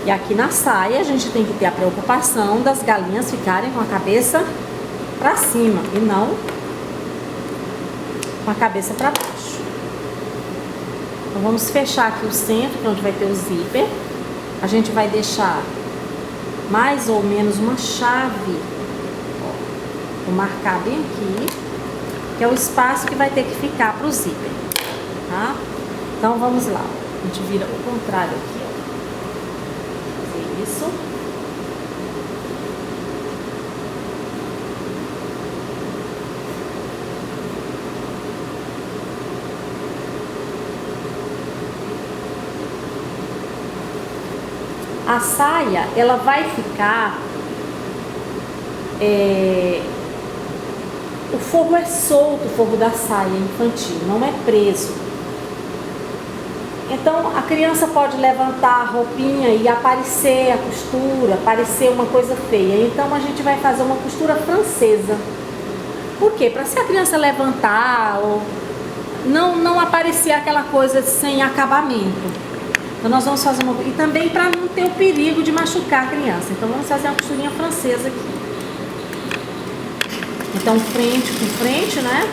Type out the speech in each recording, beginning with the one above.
E aqui na saia a gente tem que ter a preocupação das galinhas ficarem com a cabeça pra cima e não com a cabeça pra baixo. Então vamos fechar aqui o centro, que é onde vai ter o zíper. A gente vai deixar mais ou menos uma chave, ó, vou marcar bem aqui, que é o espaço que vai ter que ficar pro zíper, tá? Então vamos lá, a gente vira o contrário aqui, ó. Fazer isso. A saia, ela vai ficar, o forro é solto, o forro da saia infantil, não é preso. Então a criança pode levantar a roupinha e aparecer a costura, parecer uma coisa feia. Então a gente vai fazer uma costura francesa. Por quê? Para se a criança levantar ou não aparecer aquela coisa sem acabamento. Então nós vamos fazer uma... E também para não ter o perigo de machucar a criança. Então vamos fazer uma costurinha francesa aqui. Então frente com frente, né?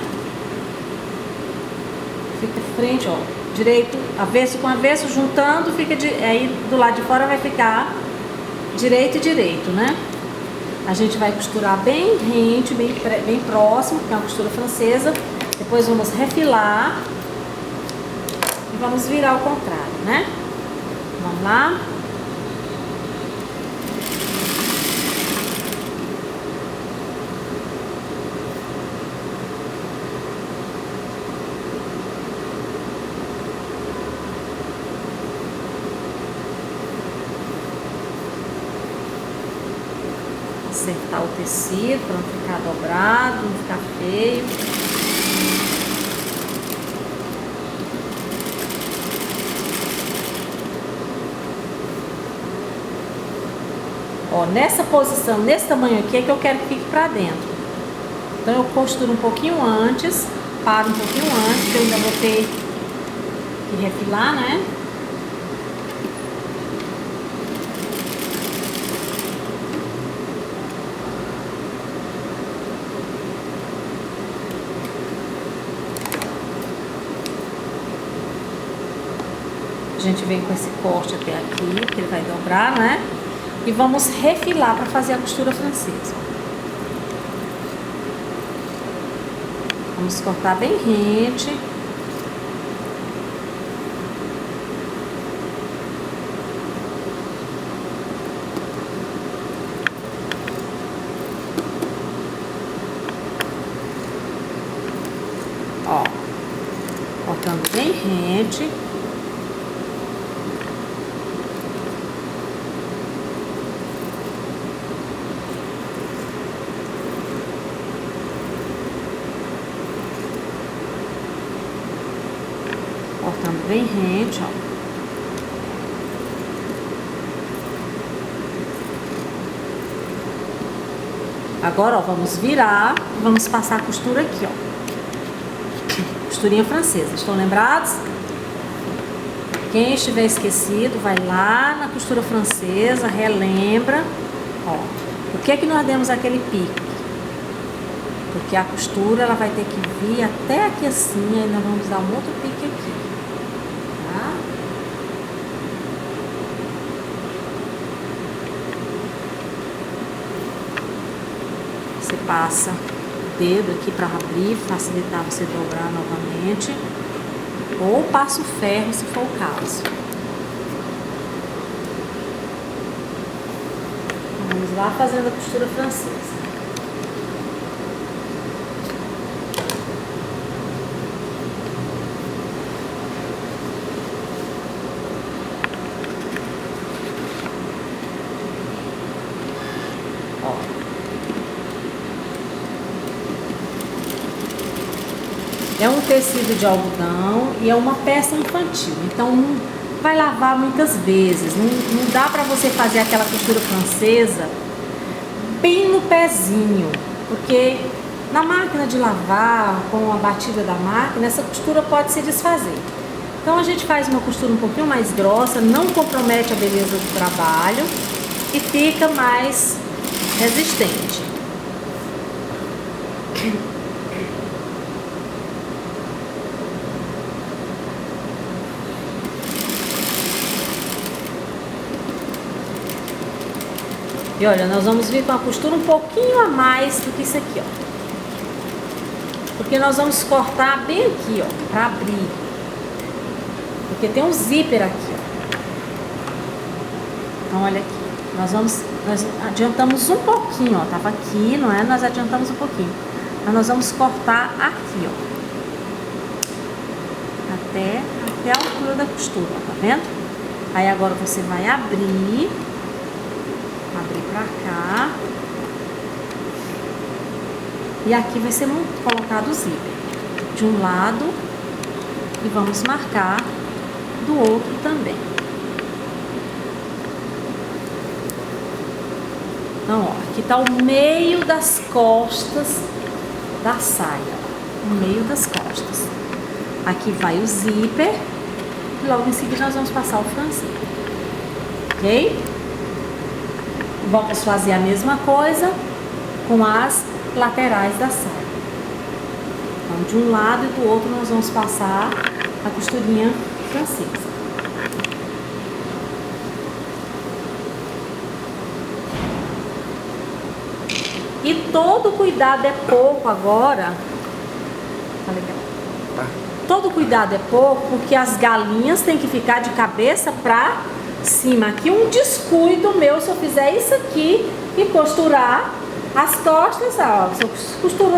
Fica frente, ó. Direito, avesso com avesso, juntando, fica aí do lado de fora vai ficar direito e direito, né? A gente vai costurar bem rente, bem próximo, que é uma costura francesa. Depois vamos refilar e vamos virar ao contrário, né? Vamos lá. Acertar o tecido para não ficar dobrado, não ficar feio. Ó, nessa posição, nesse tamanho aqui é que eu quero que fique pra dentro. Então eu costuro um pouquinho antes, paro um pouquinho antes, que eu ainda vou ter que refilar, né? A gente vem com esse corte até aqui, que ele vai dobrar, né? E vamos refilar para fazer a costura francesa. Vamos cortar bem rente. Ó, cortando bem rente. Cortando bem rente, ó. Agora, ó, vamos virar e vamos passar a costura aqui, ó. Costurinha francesa. Estão lembrados? Quem estiver esquecido, vai lá na costura francesa, relembra. Ó, por que nós demos aquele pico? Porque a costura, ela vai ter que vir até aqui assim, aí nós vamos dar um outro pique aqui. Você passa o dedo aqui para abrir, facilitar você dobrar novamente, ou passa o ferro se for o caso. Vamos lá fazendo a costura francesa. É um tecido de algodão e é uma peça infantil, então não vai lavar muitas vezes, não dá para você fazer aquela costura francesa bem no pezinho, porque na máquina de lavar, com a batida da máquina, essa costura pode se desfazer. Então a gente faz uma costura um pouquinho mais grossa, não compromete a beleza do trabalho e fica mais resistente. E olha, nós vamos vir com a costura um pouquinho a mais do que isso aqui, ó. Porque nós vamos cortar bem aqui, ó, pra abrir. Porque tem um zíper aqui, ó. Então, olha aqui. Nós adiantamos um pouquinho, ó. Tava aqui, não é? Nós adiantamos um pouquinho. Mas nós vamos cortar aqui, ó. Até a altura da costura, ó, tá vendo? Aí agora você vai abrir pra cá. E aqui vai ser colocado o zíper de um lado e vamos marcar do outro também. Então, ó, aqui tá o meio das costas da saia, o meio das costas. Aqui vai o zíper e logo em seguida nós vamos passar o franzinho, ok? Vamos fazer a mesma coisa com as laterais da saia. Então, de um lado e do outro nós vamos passar a costurinha francesa. E todo cuidado é pouco agora. Tá legal? Todo cuidado é pouco, porque as galinhas têm que ficar de cabeça pra cima. Aqui um descuido meu, se eu fizer isso aqui e costurar as costas, ó,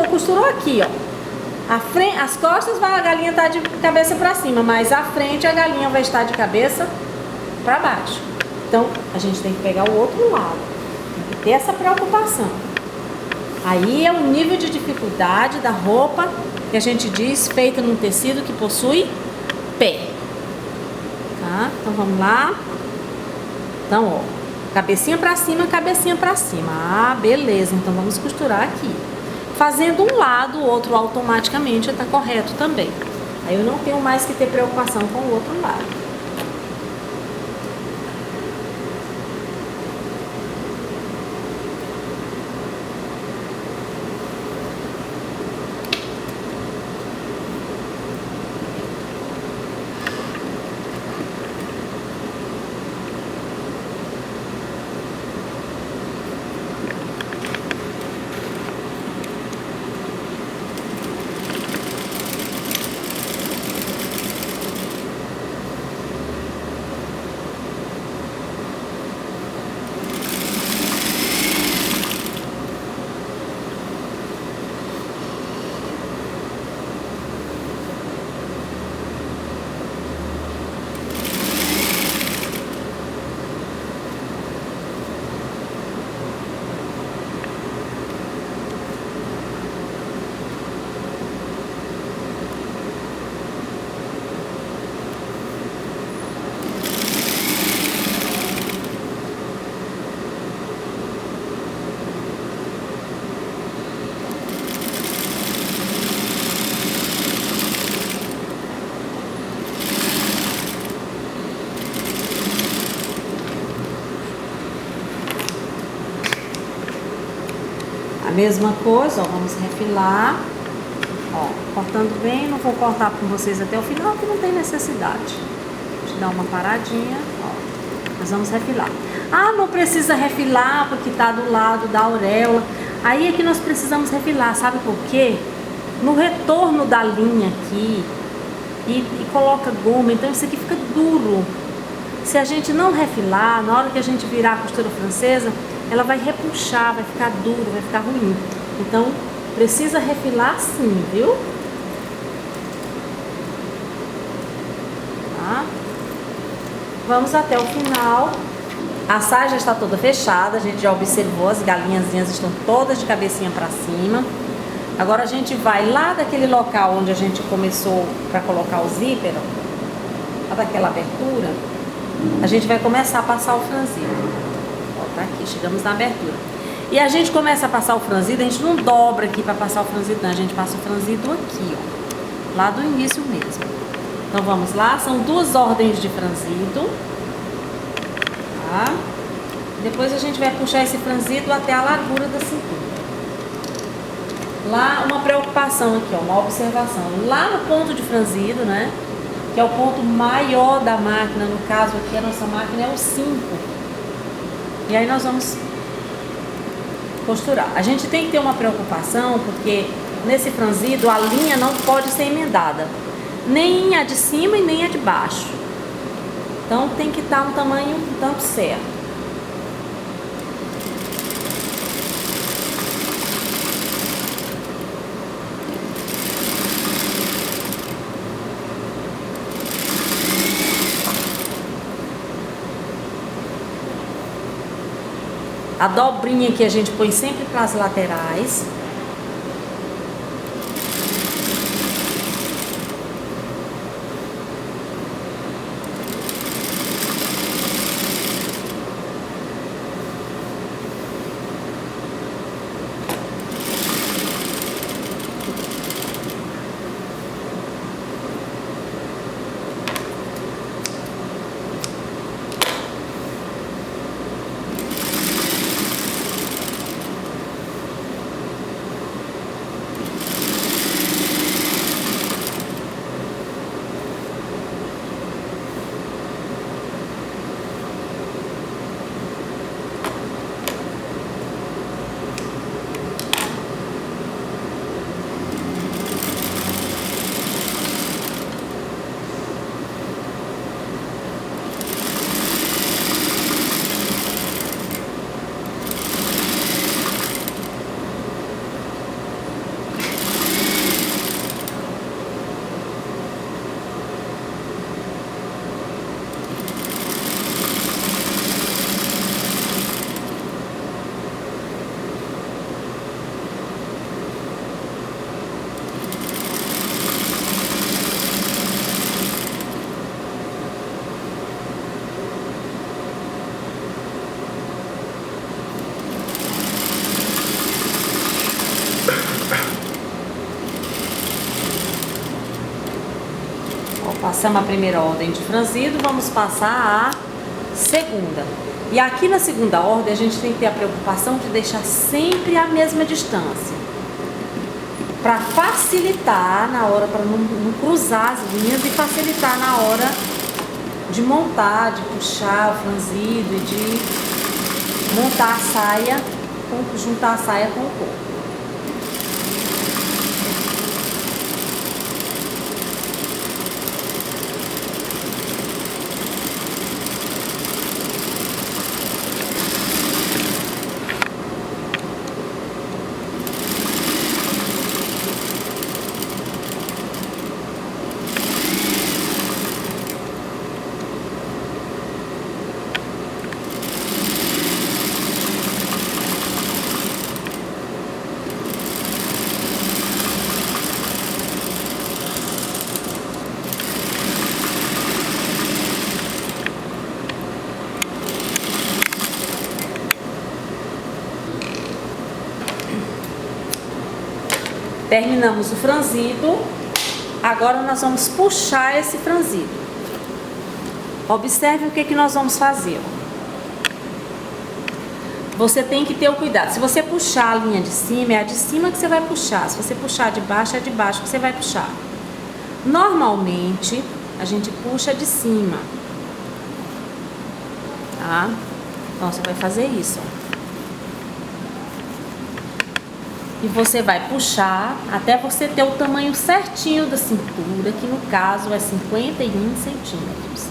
costurou aqui, ó. As costas, a galinha tá de cabeça pra cima, mas a frente a galinha vai estar de cabeça pra baixo. Então, a gente tem que pegar o outro lado. Tem que ter essa preocupação. Aí é o nível de dificuldade da roupa que a gente diz feita num tecido que possui pé. Tá? Então, vamos lá. Então, ó, cabecinha pra cima, cabecinha pra cima. Ah, beleza. Então, vamos costurar aqui. Fazendo um lado, o outro automaticamente tá correto também. Aí eu não tenho mais que ter preocupação com o outro lado. Mesma coisa, ó, vamos refilar, ó, cortando bem, não vou cortar com vocês até o final, porque não tem necessidade. Deixa eu dar uma paradinha, ó, nós vamos refilar. Ah, não precisa refilar porque tá do lado da auréola. Aí é que nós precisamos refilar, sabe por quê? No retorno da linha aqui, e coloca goma, então isso aqui fica duro. Se a gente não refilar, na hora que a gente virar a costura francesa, ela vai repuxar, vai ficar duro, vai ficar ruim. Então, precisa refilar sim, viu? Tá? Vamos até o final. A saia já está toda fechada, a gente já observou, as galinhazinhas estão todas de cabecinha para cima. Agora a gente vai lá daquele local onde a gente começou para colocar o zíper, ó, lá daquela abertura, a gente vai começar a passar o franzido. Tá aqui, chegamos na abertura. E a gente começa a passar o franzido, a gente não dobra aqui para passar o franzido, não. A gente passa o franzido aqui, ó, lá do início mesmo. Então vamos lá, são 2 ordens de franzido, tá? Depois a gente vai puxar esse franzido até a largura da cintura. Lá, uma preocupação aqui, ó, uma observação. Lá no ponto de franzido, né? Que é o ponto maior da máquina, no caso aqui a nossa máquina é o 5. E aí nós vamos costurar. A gente tem que ter uma preocupação, porque nesse franzido a linha não pode ser emendada. Nem a de cima e nem a de baixo. Então tem que estar um tamanho tanto certo. A dobrinha que a gente põe sempre para as laterais. Passamos a primeira ordem de franzido, vamos passar a segunda. E aqui na segunda ordem a gente tem que ter a preocupação de deixar sempre a mesma distância, para facilitar na hora, para não cruzar as linhas e facilitar na hora de montar, de puxar o franzido e de montar a saia, juntar a saia com o corpo. Terminamos o franzido, agora nós vamos puxar esse franzido. Observe o que nós vamos fazer. Você tem que ter o cuidado. Se você puxar a linha de cima, é a de cima que você vai puxar. Se você puxar de baixo, é de baixo que você vai puxar. Normalmente, a gente puxa de cima. Tá? Então, você vai fazer isso, ó. E você vai puxar até você ter o tamanho certinho da cintura, que no caso é 51 centímetros.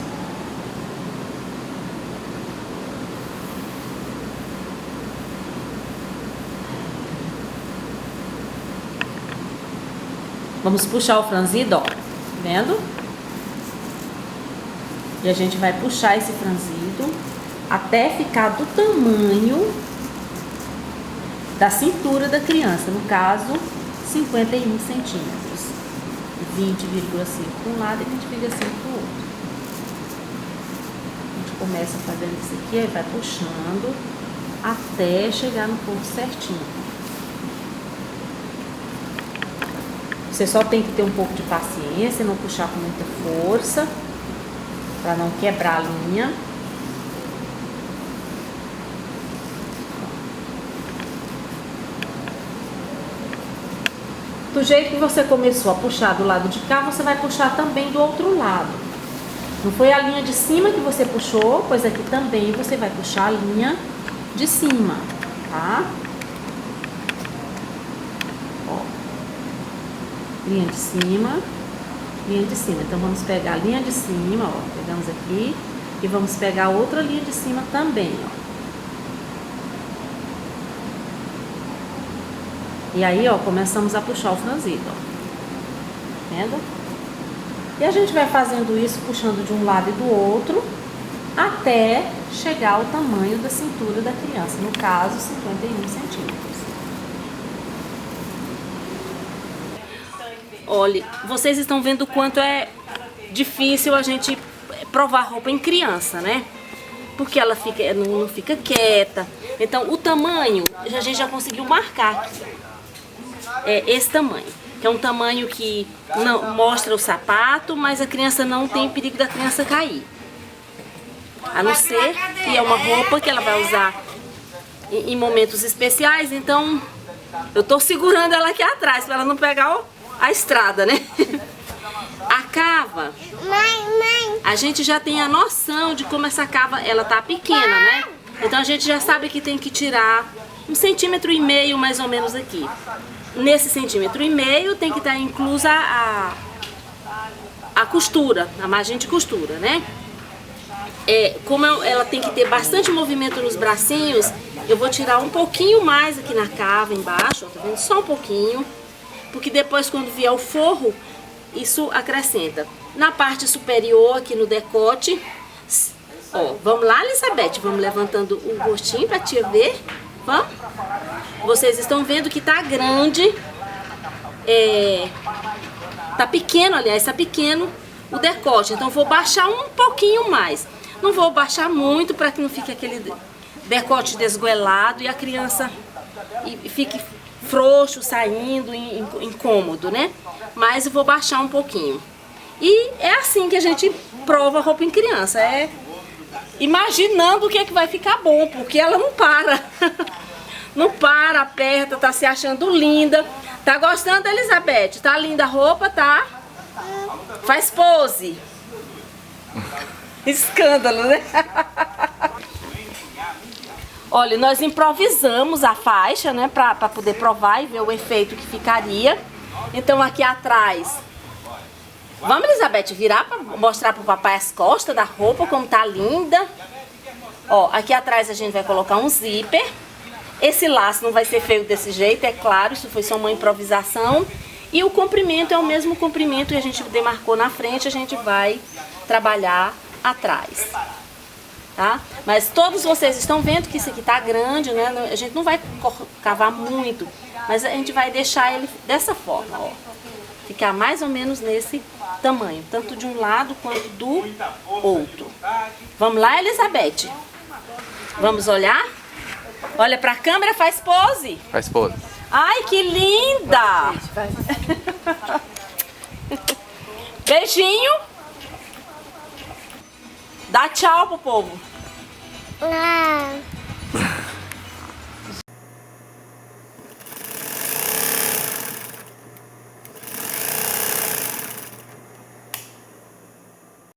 Vamos puxar o franzido, ó, tá vendo? E a gente vai puxar esse franzido até ficar do tamanho da cintura da criança, no caso 51 centímetros, 20,5 para um lado e 20,5 para o outro. A gente começa fazendo isso aqui, aí vai puxando até chegar no ponto certinho. Você só tem que ter um pouco de paciência, não puxar com muita força, para não quebrar a linha. Do jeito que você começou a puxar do lado de cá, você vai puxar também do outro lado. Não foi a linha de cima que você puxou, pois aqui também você vai puxar a linha de cima, tá? Ó. Linha de cima, linha de cima. Então vamos pegar a linha de cima, ó, pegamos aqui e vamos pegar outra linha de cima também, ó. E aí, ó, começamos a puxar o franzido, ó. Vendo? E a gente vai fazendo isso, puxando de um lado e do outro, até chegar ao tamanho da cintura da criança. No caso, 51 centímetros. Olha, vocês estão vendo o quanto é difícil a gente provar roupa em criança, né? Porque ela não fica quieta. Então, o tamanho, a gente já conseguiu marcar. É esse tamanho, que é um tamanho que não mostra o sapato, mas a criança não tem perigo da criança cair. A não ser que é uma roupa que ela vai usar em momentos especiais, então eu tô segurando ela aqui atrás para ela não pegar a estrada, né? A cava, a gente já tem a noção de como essa cava, ela tá pequena, né? Então a gente já sabe que tem que tirar 1,5 centímetros mais ou menos aqui. Nesse 1,5 centímetros tem que estar inclusa a costura, a margem de costura, né? Como ela tem que ter bastante movimento nos bracinhos, eu vou tirar um pouquinho mais aqui na cava embaixo, ó, tá vendo? Só um pouquinho, porque depois quando vier o forro, isso acrescenta. Na parte superior, aqui no decote, ó, vamos lá, Elizabeth, vamos levantando o rostinho pra tia ver, vamos? Vocês estão vendo que tá grande, tá pequeno, aliás, tá pequeno o decote. Então vou baixar um pouquinho mais. Não vou baixar muito para que não fique aquele decote desgoelado e a criança fique frouxo, saindo, incômodo, né? Mas eu vou baixar um pouquinho. E é assim que a gente prova a roupa em criança, imaginando o que é que vai ficar bom, porque ela não para. Não para, aperta, tá se achando linda. Tá gostando, Elizabeth? Tá linda a roupa, tá? Faz pose. Escândalo, né? Olha, nós improvisamos a faixa, né? Pra poder provar e ver o efeito que ficaria. Então aqui atrás... Vamos, Elizabeth, virar pra mostrar pro papai as costas da roupa, como tá linda. Ó, aqui atrás a gente vai colocar um zíper. Esse laço não vai ser feio desse jeito, é claro, isso foi só uma improvisação. E o comprimento é o mesmo comprimento que a gente demarcou na frente, a gente vai trabalhar atrás, tá? Mas todos vocês estão vendo que isso aqui tá grande, né? A gente não vai cavar muito, mas a gente vai deixar ele dessa forma, ó. Ficar mais ou menos nesse tamanho, tanto de um lado quanto do outro. Vamos lá, Elizabeth? Vamos olhar? Olha pra câmera, faz pose. Faz pose. Ai, que linda! Beijinho. Dá tchau pro povo.